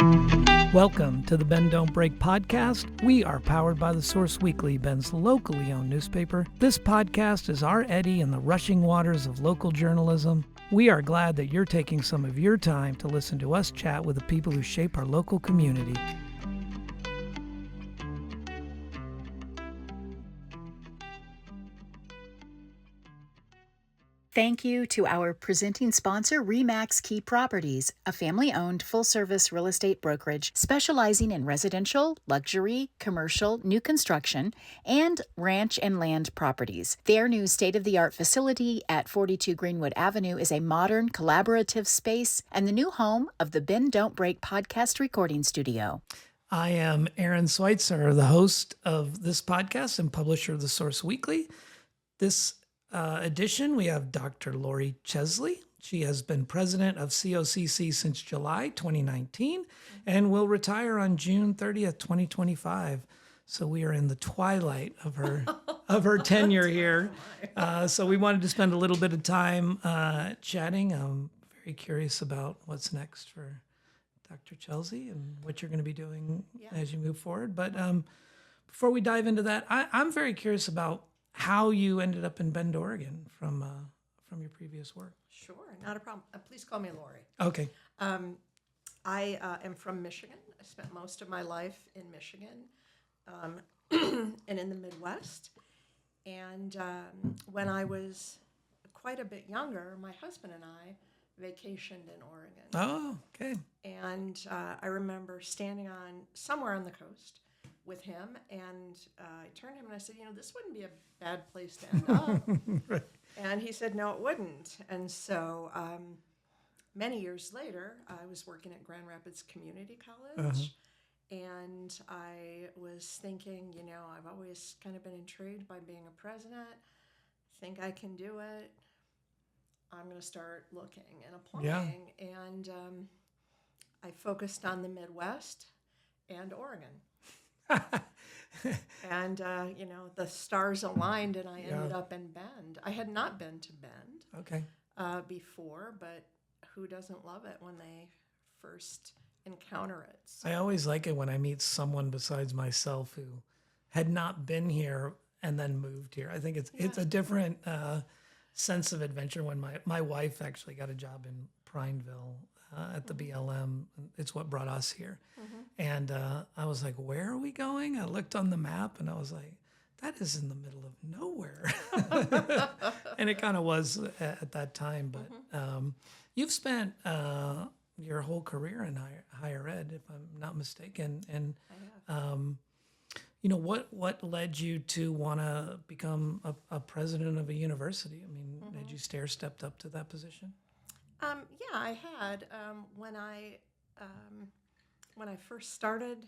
Welcome to the Bend Don't Break podcast. We are powered by The Source Weekly, Bend's locally owned newspaper. This podcast is our eddy in the rushing waters of local journalism. We are glad that you're taking some of your time to listen to us chat with the people who shape our local community. Thank you to our presenting sponsor, RE/MAX Key Properties, a family-owned full-service real estate brokerage specializing in residential, luxury, commercial, new construction, and ranch and land properties. Their new state-of-the-art facility at 42 Greenwood Avenue is a modern, collaborative space and the new home of the Bend Don't Break podcast recording studio. I am Aaron Switzer, the host of this podcast and publisher of The Source Weekly. This edition, we have Dr. Laurie Chesley. She has been president of COCC since July 2019 and will retire on June 30th, 2025. So we are in the twilight of her tenure here. So we wanted to spend a little bit of time chatting. I'm very curious about what's next for Dr. Chesley and what you're going to be doing as you move forward. But before we dive into that, I'm very curious about how you ended up in Bend, Oregon from your previous work. Sure, not a problem. Please call me Laurie. Okay. I am from Michigan. I spent most of my life in Michigan and in the Midwest. And when I was quite a bit younger, my husband and I vacationed in Oregon. Oh, okay. And I remember standing somewhere on the coast with him, and I turned to him and I said, this wouldn't be a bad place to end up. Right. And he said, no, it wouldn't. And so many years later, I was working at Grand Rapids Community College, and I was thinking, I've always kind of been intrigued by being a president. Think I can do it. I'm going to start looking and applying. Yeah. And I focused on the Midwest and Oregon. And, the stars aligned and I ended up in Bend. I had not been to Bend before, but who doesn't love it when they first encounter it? So. I always like it when I meet someone besides myself who had not been here and then moved here. I think it's a different sense of adventure. When my wife actually got a job in Prineville at the BLM. It's what brought us here. And I was like, where are we going? I looked on the map and I was like, that is in the middle of nowhere. And it kind of was at that time. But you've spent your whole career in higher ed, if I'm not mistaken. And, what led you to want to become a president of a university? I mean, had you stair-stepped up to that position? I had. When I first started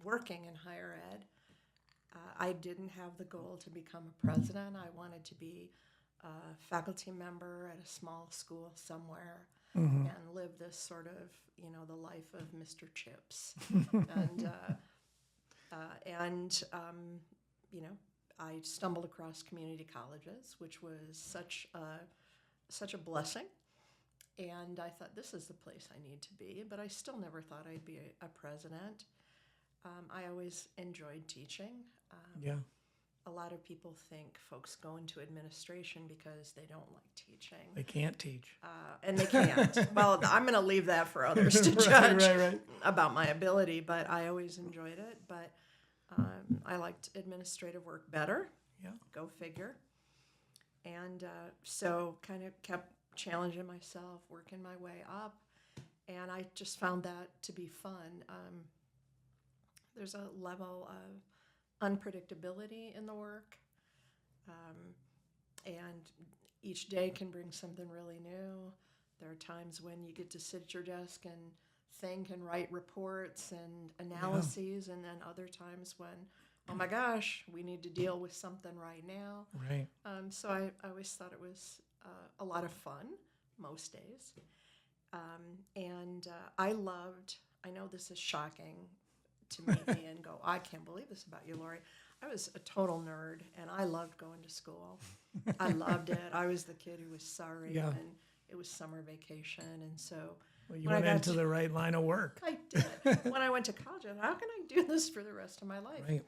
working in higher ed, I didn't have the goal to become a president. I wanted to be a faculty member at a small school somewhere and live this sort of, the life of Mr. Chips. I stumbled across community colleges, which was such a blessing. And I thought, this is the place I need to be, but I still never thought I'd be a president. I always enjoyed teaching. A lot of people think folks go into administration because they don't like teaching. They can't teach. And they can't. Well, I'm going to leave that for others to judge about my ability, but I always enjoyed it. But I liked administrative work better. Yeah. Go figure. And so kind of kept challenging myself, working my way up, and I just found that to be fun. There's a level of unpredictability in the work, and each day can bring something really new. There are times when you get to sit at your desk and think and write reports and analyses, and then other times when, oh my gosh, we need to deal with something right now. Right. So I always thought it was a lot of fun most days. I know this is shocking to meet me and go, I can't believe this about you, Laurie. I was a total nerd, and I loved going to school. I loved it. I was the kid who was sorry when it was summer vacation, and so Well, you went into the right line of work. I did. When I went to college, I thought, how can I do this for the rest of my life? Right.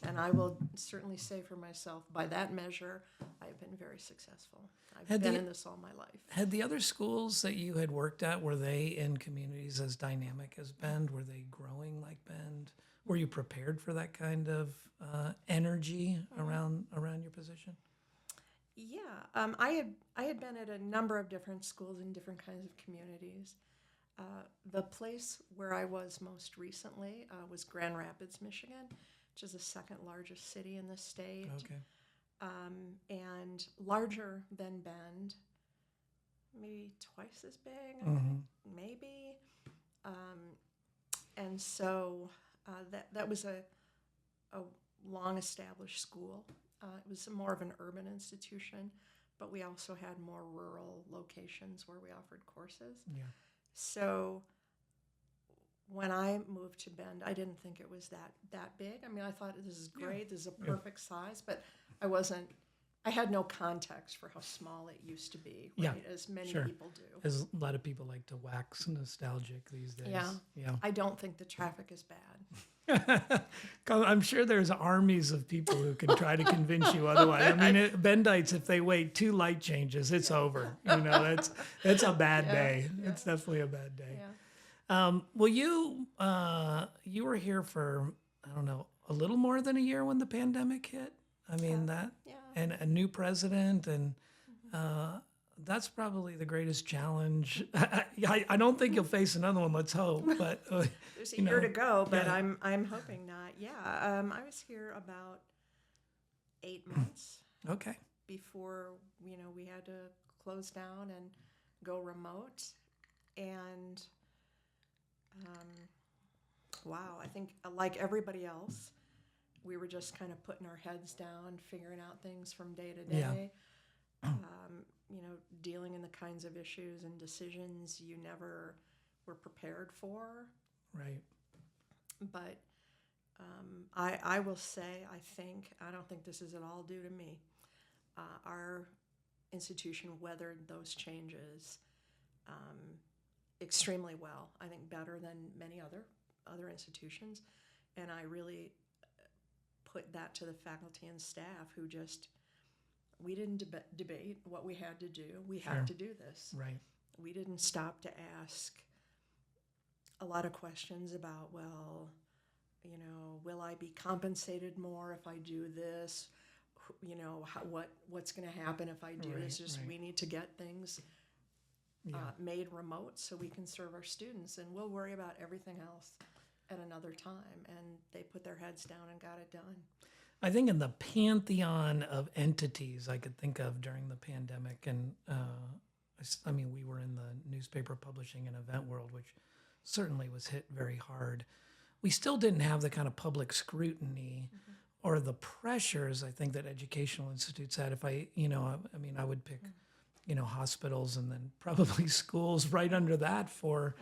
And I will certainly say for myself, by that measure, I've been very successful. I've been in this all my life. Had the other schools that you had worked at, were they in communities as dynamic as Bend? Were they growing like Bend? Were you prepared for that kind of energy around your position? Yeah, I had been at a number of different schools in different kinds of communities. The place where I was most recently was Grand Rapids, Michigan, which is the second largest city in the state. Okay. And larger than Bend, maybe twice as big, maybe. And so that was a long-established school. It was more of an urban institution, but we also had more rural locations where we offered courses. Yeah. So when I moved to Bend, I didn't think it was that big. I mean, I thought this is great. This is a perfect size, but I had no context for how small it used to be, right? As many people do. As a lot of people like to wax nostalgic these days. Yeah. I don't think the traffic is bad. I'm sure there's armies of people who can try to convince you otherwise. I mean, Bendites, if they wait 2 light changes, it's over. You know, that's a bad day. Yeah. It's definitely a bad day. Yeah. Well, you were here for, I don't know, a little more than a year when the pandemic hit. I mean, and a new president, and that's probably the greatest challenge. I don't think you'll face another one. Let's hope. But there's a year to go, but I'm hoping not. Yeah, I was here about 8 months. Okay. Before we had to close down and go remote, and wow, I think like everybody else, we were just kind of putting our heads down, figuring out things from day to day. Dealing in the kinds of issues and decisions you never were prepared for. Right. But I will say, I don't think this is at all due to me. Our institution weathered those changes extremely well. I think better than many other institutions. And I really put that to the faculty and staff who we didn't debate what we had to do. We had to do this. Right. We didn't stop to ask a lot of questions about, well, will I be compensated more if I do this? What's going to happen if I do this? We need to get things made remote so we can serve our students, and we'll worry about everything else at another time. And they put their heads down and got it done. I think in the pantheon of entities I could think of during the pandemic, and I mean, we were in the newspaper publishing and event world, which certainly was hit very hard. We still didn't have the kind of public scrutiny or the pressures I think that educational institutes had. If I would pick, hospitals and then probably schools right under that for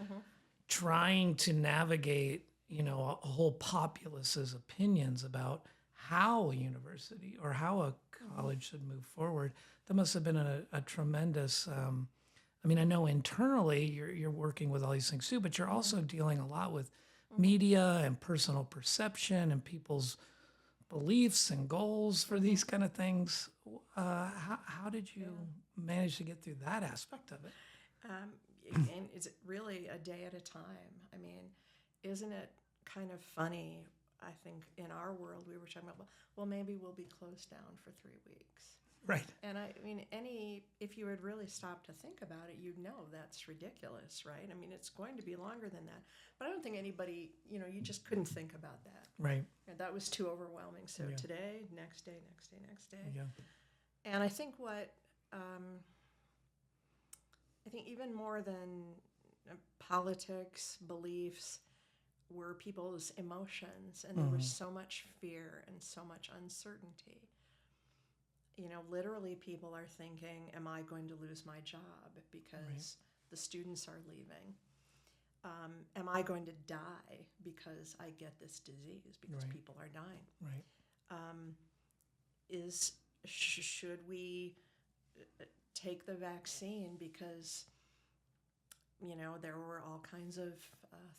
trying to navigate, a whole populace's opinions about how a university or how a college should move forward. That must have been a tremendous, I know internally you're working with all these things too, but you're also dealing a lot with media and personal perception and people's beliefs and goals for these kind of things. How did you manage to get through that aspect of it? And it's really a day at a time. I mean, isn't it kind of funny? I think in our world we were talking about, well, maybe we'll be closed down for 3 weeks. Right. And I mean, if you had really stopped to think about it, you'd know that's ridiculous, right? I mean, it's going to be longer than that. But I don't think anybody, you just couldn't think about that. Right. And that was too overwhelming. So today, next day. Yeah. And I think I think even more than politics, beliefs, were people's emotions, and there was so much fear and so much uncertainty. Literally people are thinking, am I going to lose my job because the students are leaving? Am I going to die because I get this disease, because people are dying? Right. Should we take the vaccine because there were all kinds of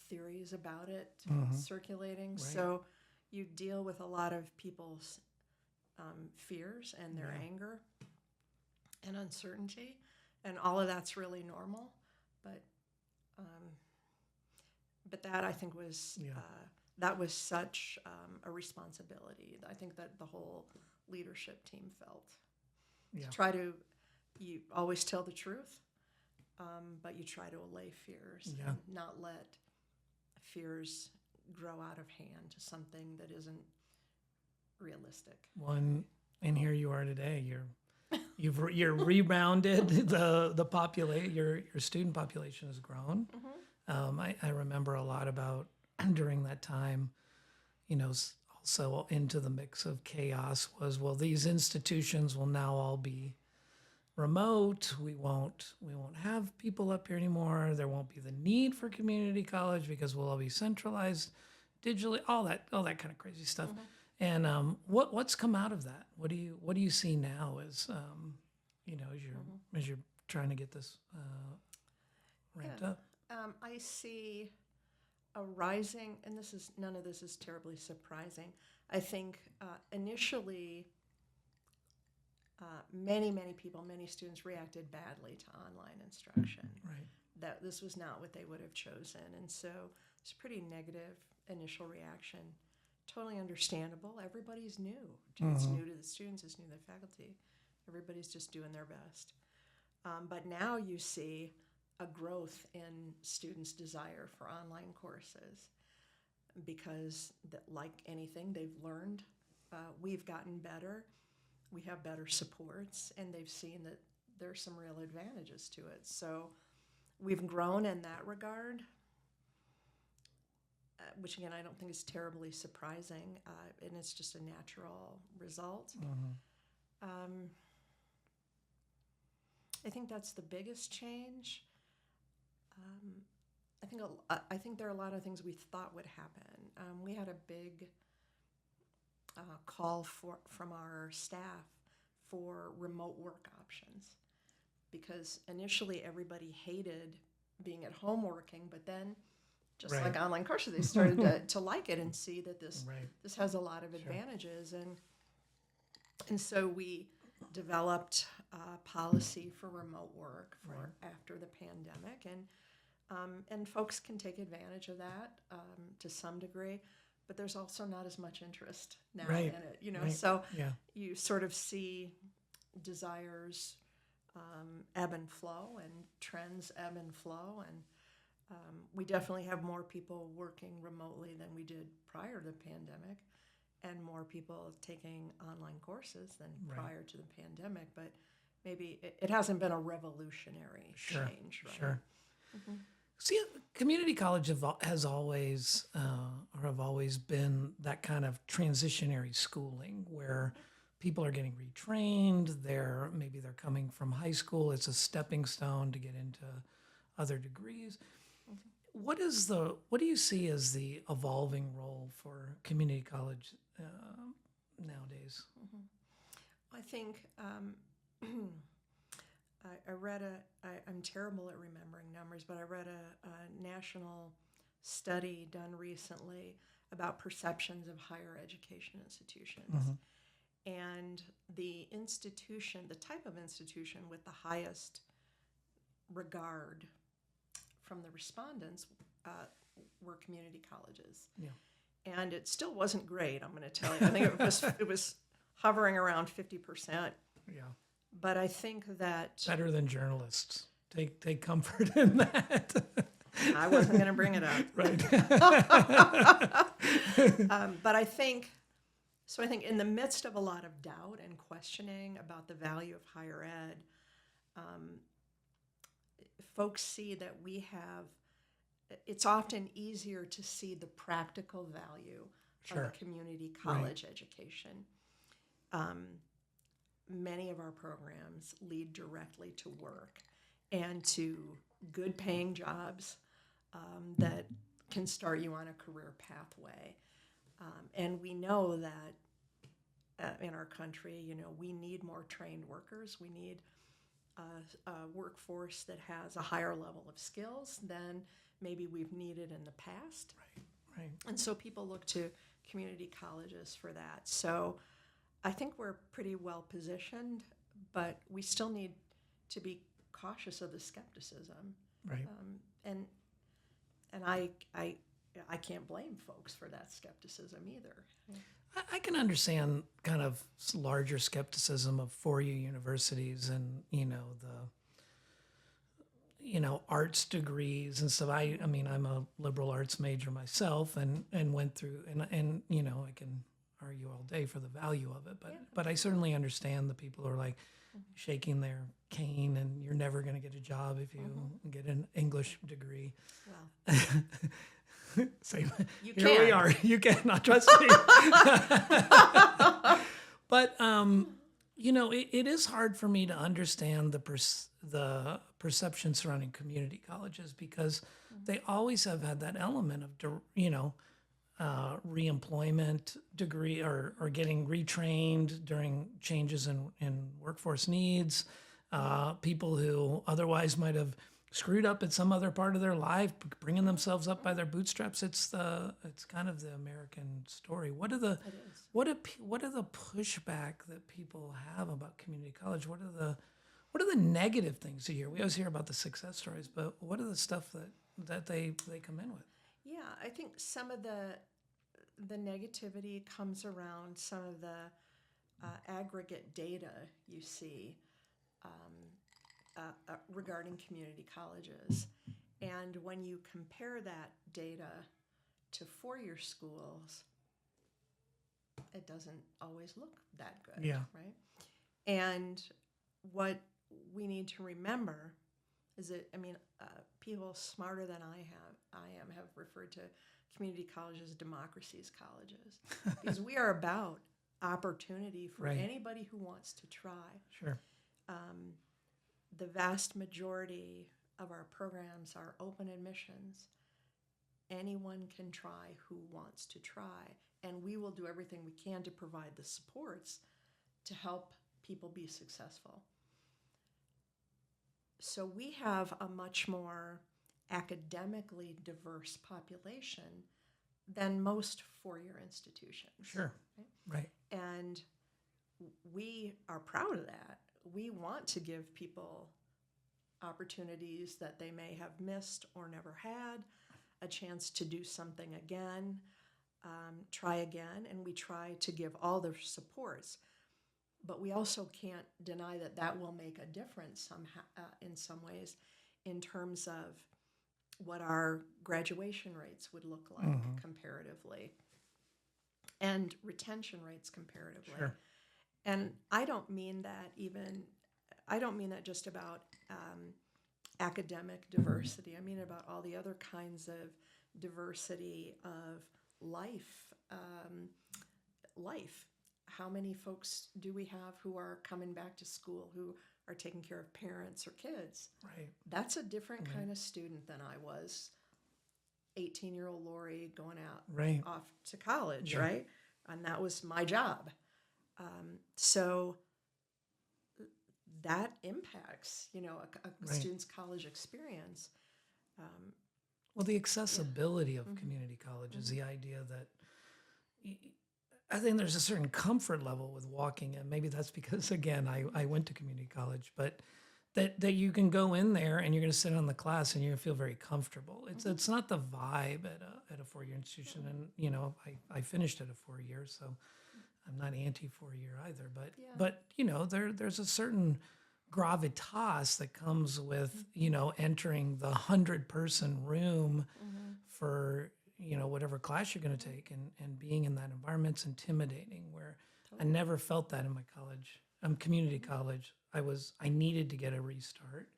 theories about it Mm-hmm. circulating. Right. So you deal with a lot of people's fears and their Yeah. anger and uncertainty, and all of that's really normal. But that, I think, was Yeah. that was such a responsibility. I think that the whole leadership team felt. Yeah. You always tell the truth, but you try to allay fears Yeah. and not let fears grow out of hand to something that isn't realistic. One, and here you are today. You're rebounded. The population, your student population has grown. I remember a lot about during that time. Also into the mix of chaos was, well, these institutions will now all be remote. We won't have people up here anymore. There won't be the need for community college because we'll all be centralized digitally. All that kind of crazy stuff. And what's come out of that? What do you see now as as you're trying to get this ramped up? I see a rising, and none of this is terribly surprising. I think initially, many people, many students reacted badly to online instruction. Right. That this was not what they would have chosen, and so it's a pretty negative initial reaction. Totally understandable. Everybody's new. It's new to the students. It's new to the faculty. Everybody's just doing their best. But now you see a growth in students' desire for online courses because, like anything they've learned, we've gotten better. We have better supports, and they've seen that there's some real advantages to it. So we've grown in that regard, which again I don't think is terribly surprising, and it's just a natural result. I think that's the biggest change. I think there are a lot of things we thought would happen. We had a big call from our staff for remote work options because initially everybody hated being at home working, but then just Right. like online courses, they started to like it and see that this has a lot of Sure. advantages, and so we developed a policy for remote work for after the pandemic, and folks can take advantage of that to some degree, but there's also not as much interest now Right. in it, Right. So Yeah. you sort of see desires ebb and flow and trends ebb and flow, and we definitely have more people working remotely than we did prior to the pandemic, and more people taking online courses than prior to the pandemic, but maybe it hasn't been a revolutionary change, right? Sure. See, community college has always been that kind of transitionary schooling where people are getting retrained. Maybe they're coming from high school. It's a stepping stone to get into other degrees. What do you see as the evolving role for community college nowadays? I think I read I'm terrible at remembering numbers, but I read a national study done recently about perceptions of higher education institutions. And the type of institution with the highest regard from the respondents were community colleges. Yeah. And it still wasn't great, I'm going to tell you. I think it was hovering around 50%. Yeah. But I think that Better than journalists. Take comfort in that. I wasn't going to bring it up. Right. But I think in the midst of a lot of doubt and questioning about the value of higher ed, folks see that it's often easier to see the practical value of a community college education. Many of our programs lead directly to work and to good paying jobs that can start you on a career pathway. And we know that in our country, we need more trained workers. We need a workforce that has a higher level of skills than maybe we've needed in the past. Right. And so people look to community colleges for that. So I think we're pretty well positioned, but we still need to be cautious of the skepticism. Right. And I can't blame folks for that skepticism either. I can understand kind of larger skepticism of four-year universities and, arts degrees and stuff. I mean, I'm a liberal arts major myself and went through, and I can argue all day for the value of it, but I certainly understand the people who are like shaking their cane and you're never going to get a job if you get an English degree. Well, Same. you Here can. we are. You cannot trust me. But it is hard for me to understand the perception surrounding community colleges because they always have had that element of reemployment degree or getting retrained during changes in workforce needs. People who otherwise might have screwed up at some other part of their life, bringing themselves up by their bootstraps. It's kind of the American story. What are the pushback that people have about community college? What are the negative things you hear? We always hear about the success stories, but what are the stuff that they come in with? Yeah, I think some of the negativity comes around some of the aggregate data you see regarding community colleges. And when you compare that data to four-year schools, it doesn't always look that good, Yeah. right? And what we need to remember is that, people smarter than I am have referred to community colleges as democracy's colleges because we are about opportunity for Right. anybody who wants to try. Sure. The vast majority of our programs are open admissions. Anyone can try who wants to try, and we will do everything we can to provide the supports to help people be successful. So we have a much more academically diverse population than most four-year institutions. Sure. Right. And we are proud of that. We want to give people opportunities that they may have missed or never had, a chance to do something again, try again, and we try to give all the supports. But we also can't deny that will make a difference in some ways in terms of what our graduation rates would look like comparatively and retention rates comparatively. Sure. And I don't mean that just about academic diversity. I mean about all the other kinds of diversity of life. How many folks do we have who are coming back to school, who are taking care of parents or kids? Right. That's a different kind of student than I was. 18-year-old Laurie going out off to college, right? And that was my job. So that impacts, a student's college experience. Well, the accessibility of community colleges, the idea that I think there's a certain comfort level with walking in. Maybe that's because, again, I went to community college, but that you can go in there and you're going to sit on the class and you're going to feel very comfortable. It's not the vibe at a four-year institution. And, I finished at a 4-year, so I'm not anti-4-year either. But there's a certain gravitas that comes with, entering the 100-person room for, whatever class you're going to take and being in that environment's intimidating, where I never felt that in my college. Community college. I needed to get a restart.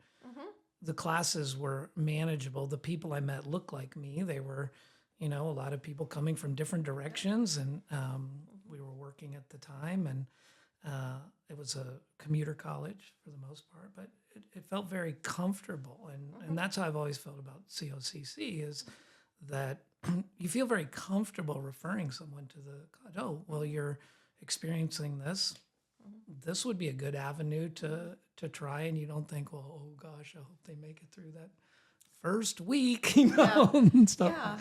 The classes were manageable. The people I met looked like me. They were, a lot of people coming from different directions, and we were working at the time, and it was a commuter college for the most part, but it felt very comfortable, and that's how I've always felt about COCC is that you feel very comfortable referring someone to the college. Oh, well, you're experiencing this. This would be a good avenue to to try, and you don't think, well, oh gosh, I hope they make it through that first week, and stuff. Yeah.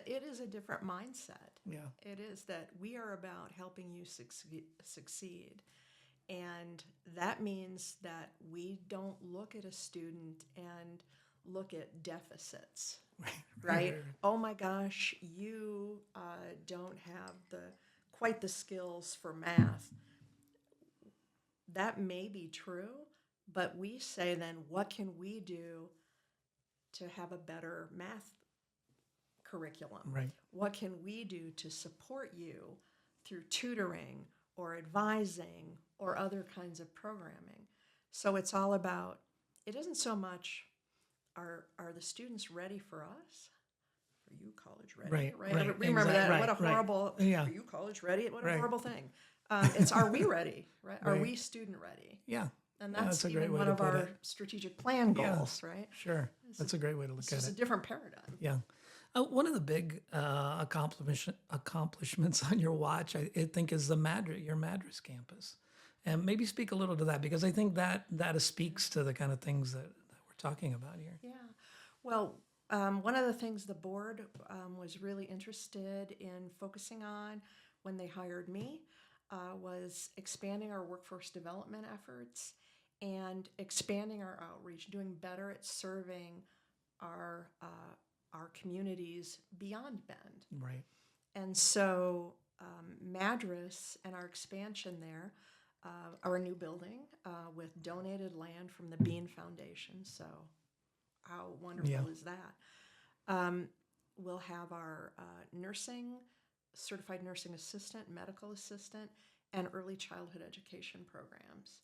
It is a different mindset. Yeah. It is that we are about helping you succeed. And that means that we don't look at a student and look at deficits, right? Oh my gosh, you don't have quite the skills for math. That may be true, but we say then, what can we do to have a better math curriculum? Right. What can we do to support you through tutoring or advising or other kinds of programming? So it's all about, it isn't so much, are the students ready for us? Are you college ready? Right. Remember that? Right, what a horrible, Yeah. Are you college ready? What a Right. horrible thing. It's, are we ready? Right? Are Right. we student ready? Yeah. And Yeah, that's a great even way one to of put our it. strategic plan goals, right? Sure. That's a great way to look It's at just it. a different paradigm. Yeah. One of the big accomplishments on your watch, I think, is your Madras campus. And maybe speak a little to that, because I think that speaks to the kind of things that we're talking about here. Yeah. Well, one of the things the board was really interested in focusing on when they hired me was expanding our workforce development efforts and expanding our outreach, doing better at serving our communities beyond Bend. Right. And so Madras and our expansion there, our new building with donated land from the Bean Foundation. So how wonderful is that? We'll have our certified nursing assistant, medical assistant, and early childhood education programs.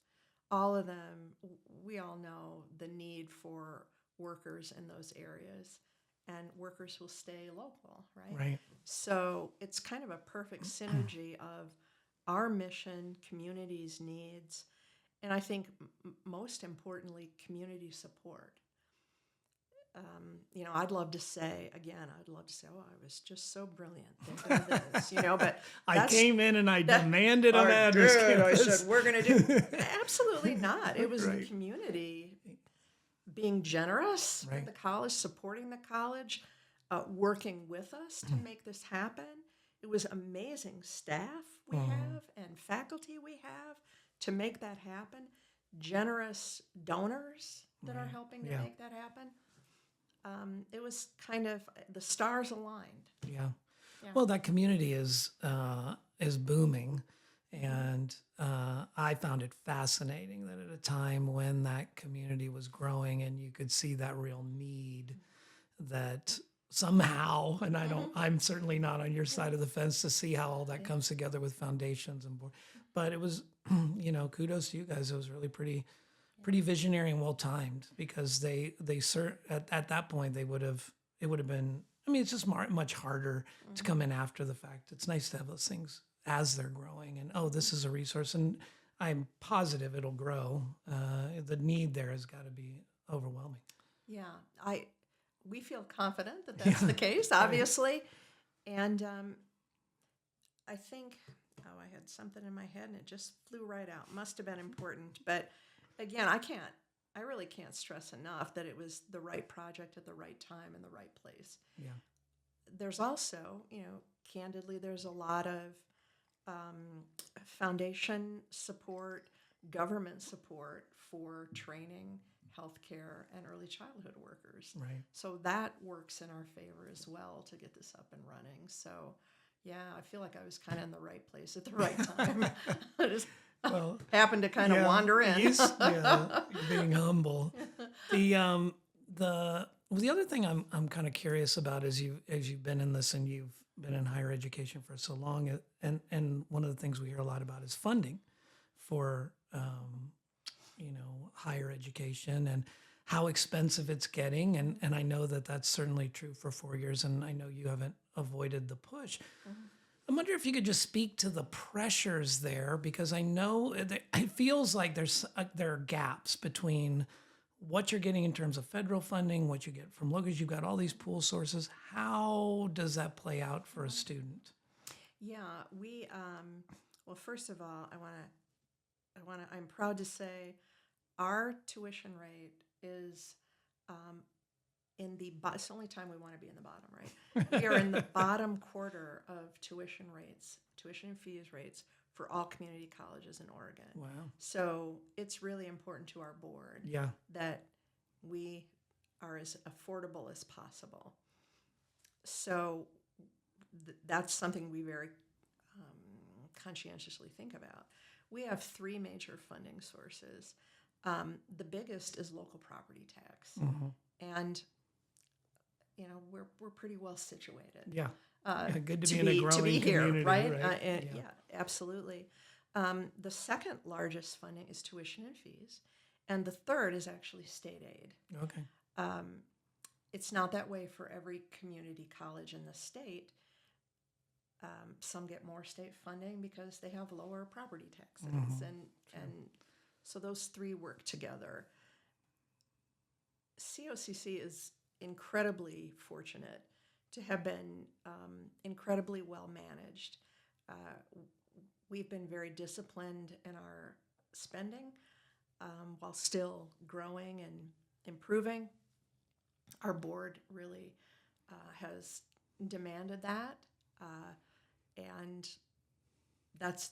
All of them, we all know the need for workers in those areas, and workers will stay local, right? Right. So it's kind of a perfect synergy of our mission, community's needs, and I think most importantly, community support. I'd love to say, oh, I was just so brilliant thinking of this, but I came in and I demanded a Madras campus. I said, we're going to do absolutely not. It was the Right. community being generous Right. at the college, supporting the college, working with us to make this happen. It was amazing staff we have and faculty we have to make that happen. Generous donors that are helping to make that happen. It was kind of the stars aligned. Yeah. Well, that community is booming, and I found it fascinating that at a time when that community was growing and you could see that real need, that somehow, and I'm certainly not on your side of the fence to see how all that comes together with foundations and board, but it was, kudos to you guys. It was really pretty visionary and well timed, because at that point it would have been, it's just much harder to come in after the fact. It's nice to have those things as they're growing, and this is a resource, and I'm positive it'll grow. The need there has got to be overwhelming. Yeah, we feel confident that that's the case, obviously, and I think I had something in my head and it just flew right out. Must have been important, but again, I really can't stress enough that it was the right project at the right time in the right place. Yeah. There's also, candidly, there's a lot of foundation support, government support for training healthcare and early childhood workers. Right. So that works in our favor as well to get this up and running. So, yeah, I feel like I was kind of in the right place at the right time. I just happened to kind of wander in. You're being humble. The other thing I'm kind of curious about as you've been in this and you've been in higher education for so long, and one of the things we hear a lot about is funding for higher education and how expensive it's getting, and I know that that's certainly true for 4 years, and I know you haven't avoided the push. Mm-hmm. I wonder if you could just speak to the pressures there, because I know it feels like there are gaps between what you're getting in terms of federal funding, what you get from locals. You've got all these pool sources. How does that play out for a student? Yeah, we well, first of all, I'm proud to say our tuition rate is it's the only time we want to be in the bottom, right? We are in the bottom quarter of tuition and fees rates for all community colleges in Oregon. Wow. So it's really important to our board that we are as affordable as possible. So that's something we very conscientiously think about. We have 3 major funding sources. The biggest is local property tax, and we're pretty well situated. Yeah, good to be in a growing community, here, right? right? Absolutely. The second largest funding is tuition and fees, and the third is actually state aid. Okay. It's not that way for every community college in the state. Some get more state funding because they have lower property taxes, and so those 3 work together. COCC is incredibly fortunate to have been incredibly well managed. We've been very disciplined in our spending while still growing and improving. Our board really has demanded that, and that's,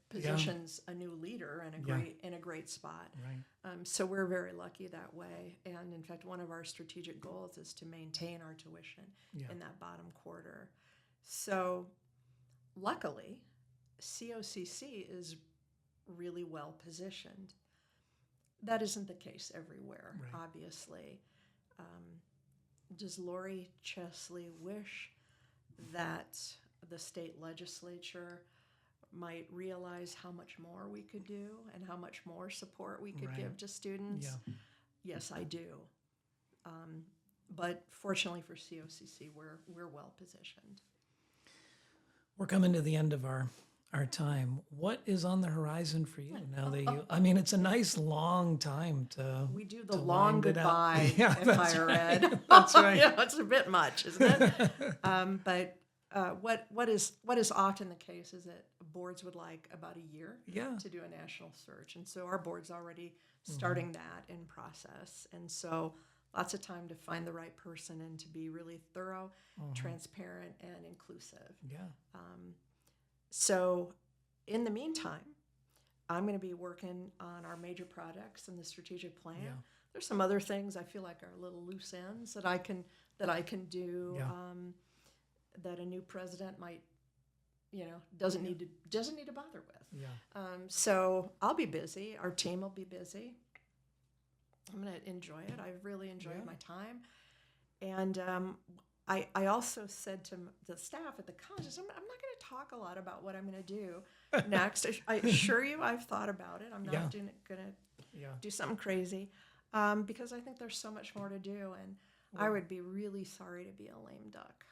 positions a new leader in a great spot. Right. So we're very lucky that way. And in fact, one of our strategic goals is to maintain our tuition in that bottom quarter. So luckily, COCC is really well positioned. That isn't the case everywhere, obviously. Does Laurie Chesley wish that the state legislature might realize how much more we could do and how much more support we could give to students? Yes, I do. But fortunately for COCC, we're well positioned. We're coming to the end of our time. What is on the horizon for you now that it's a nice long time to we do the long goodbye in higher ed. That's right. It's a bit much, isn't it? But what is often the case is that boards would like about a year to do a national search, and so our board's already starting that in process, and so lots of time to find the right person and to be really thorough, transparent, and inclusive. So in the meantime, I'm going to be working on our major projects and the strategic plan. There's some other things I feel like are little loose ends that I can do that a new president might, doesn't need to bother with. So I'll be busy. Our team will be busy. I'm going to enjoy it. I've really enjoyed my time, and I also said to the staff at the colleges, I'm not going to talk a lot about what I'm going to do next. I assure you I've thought about it. I'm not going to do something crazy because I think there's so much more to do, and I would be really sorry to be a lame duck.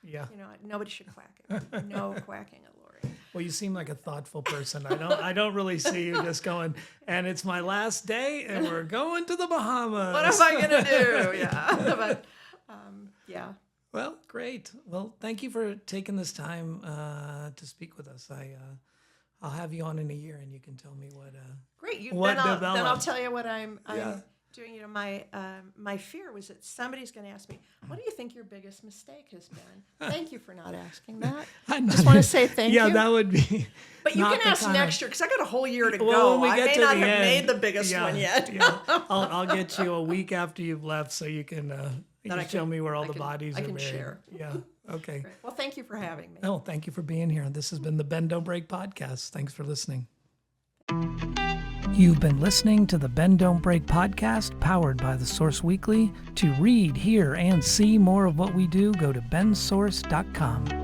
Nobody should quack at me. No quacking at Laurie. Well, you seem like a thoughtful person. I don't really see you just going, and it's my last day, and we're going to the Bahamas. What am I going to do? But, Well, great. Well, thank you for taking this time to speak with us. I'll have you on in a year, and you can tell me what. Great. What then developed. I'll tell you what I'm doing. My fear was that somebody's going to ask me, "What do you think your biggest mistake has been?" Thank you for not asking that. I just want to say thank you. Yeah, that would be. But you can ask next year because I got a whole year to go. When we I get may to not the have end, made the biggest one yet. I'll get you a week after you've left, so you can. You can show me where all the bodies are buried. I can share. Yeah. Okay. Great. Well, thank you for having me. No, thank you for being here. This has been the Bend Don't Break podcast. Thanks for listening. You've been listening to the Bend Don't Break podcast, powered by The Source Weekly. To read, hear, and see more of what we do, go to bensource.com.